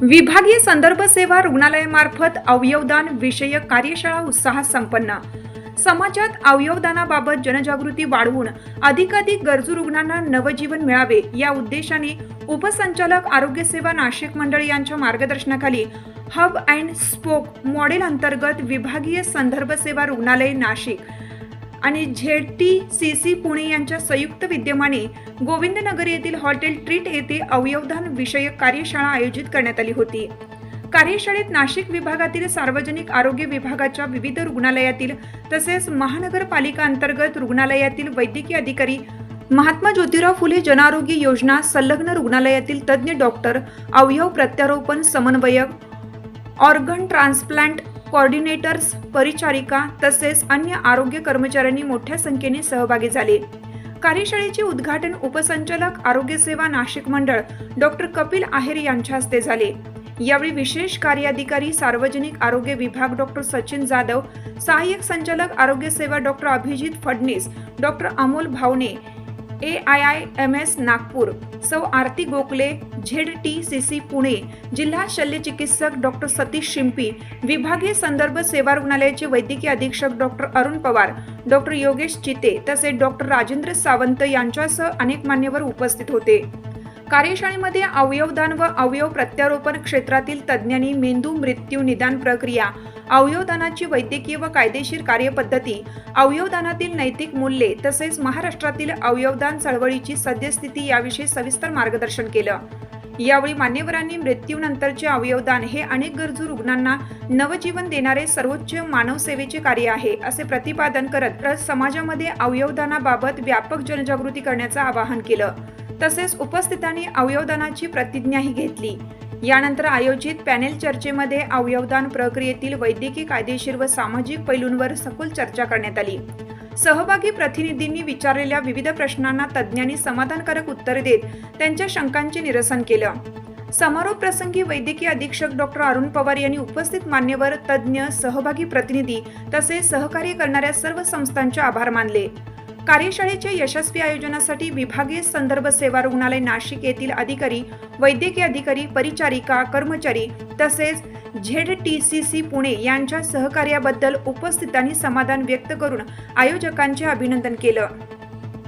विभागीय संदर्भ सेवा रुग्णालयामार्फत अवयवदान विषयक कार्यशाळा उत्साहात संपन्न। समाजात अवयवदानाबाबत जनजागृती वाढवून अधिकाधिक गरजू रुग्णांना नवजीवन मिळावे या उद्देशाने उपसंचालक आरोग्य सेवा नाशिक मंडळ यांच्या मार्गदर्शनाखाली हब अँड स्पोक मॉडेल अंतर्गत विभागीय संदर्भ सेवा रुग्णालय नाशिक आणि ZTCC पुणे यांच्या संयुक्त विद्यमाने गोविंदनगर येथील हॉटेल ट्रीट येथे अवयवदान विषयक कार्यशाळा आयोजित करण्यात आली होती। कार्यशाळेत नाशिक विभागातील सार्वजनिक आरोग्य विभागाच्या विविध रुग्णालयातील तसेच महानगरपालिका अंतर्गत रुग्णालयातील वैद्यकीय अधिकारी, महात्मा ज्योतिराव फुले जनआरोग्य योजना संलग्न रुग्णालयातील तज्ज्ञ डॉक्टर, अवयव प्रत्यारोपण समन्वयक, ऑर्गन ट्रान्सप्लांट कोऑर्डिनेटर्स, परिचारिका तसेच अन्य आरोग्य कर्मचाऱ्यांनी मोठ्या संख्येने सहभागी झाले। कार्यशाळेचे उद्घाटन उपसंचालक आरोग्य सेवा नाशिक मंडळ डॉक्टर कपिल आहेर यांच्या हस्ते झाले। यावेळी विशेष कार्याधिकारी सार्वजनिक आरोग्य विभाग डॉक्टर सचिन जाधव, सहाय्यक संचालक आरोग्य सेवा doctor Abhijit Phadnis, doctor Amol Bhavne, AIIMS Nagpur, सौ आरती गोखले, ZTCC पुणे, जिल्हा शल्य चिकित्सक डॉक्टर सतीश शिंपी, विभागीय संदर्भ सेवा रुग्णालयाचे वैद्यकीय अधीक्षक डॉक्टर अरुण पवार, डॉक्टर योगेश चिते तसेच डॉक्टर राजेंद्र सावंत यांच्यासह अनेक मान्यवर उपस्थित होते। कार्यशाळेमध्ये अवयवदान व अवयव प्रत्यारोपण क्षेत्रातील तज्ज्ञांनी मेंदू मृत्यू निदान प्रक्रिया, अवयवदानाची वैद्यकीय व कायदेशीर कार्यपद्धती, अवयवदानातील नैतिक मूल्ये तसेच महाराष्ट्रातील अवयवदान चळवळीची सद्यस्थिती याविषयी सविस्तर मार्गदर्शन केलं। यावेळी मान्यवरांनी मृत्यूनंतरचे अवयवदान हे अनेक गरजू रुग्णांना नवजीवन देणारे सर्वोच्च मानव सेवेचे कार्य आहे असे प्रतिपादन करत समाजामध्ये अवयवदानाबाबत व्यापक जनजागृती करण्याचं आवाहन केलं। तसेच उपस्थितांनी अवयवदानाची प्रतिज्ञाही घेतली। यानंतर आयोजित पॅनेल चर्चेमध्ये अवयवदान प्रक्रियेतील वैद्यकीय, कायदेशीर व सामाजिक पैलूंवर सखोल चर्चा करण्यात आली। सहभागी प्रतिनिधींनी विचारलेल्या विविध प्रश्नांना तज्ज्ञांनी समाधानकारक उत्तरे देत त्यांच्या शंकांचे निरसन केलं। समारोप प्रसंगी वैद्यकीय अधीक्षक डॉक्टर अरुण पवार यांनी उपस्थित मान्यवर, तज्ज्ञ, सहभागी प्रतिनिधी तसेच सहकार्य करणाऱ्या सर्व संस्थांचे आभार मानले। कार्यशाळेच्या यशस्वी आयोजनासाठी विभागीय संदर्भ सेवा रुग्णालय नाशिक येथील अधिकारी, वैद्यकीय अधिकारी, परिचारिका, कर्मचारी तसेच ZTCC पुणे यांच्या सहकार्याबद्दल उपस्थितांनी समाधान व्यक्त करून आयोजकांचे अभिनंदन केलं।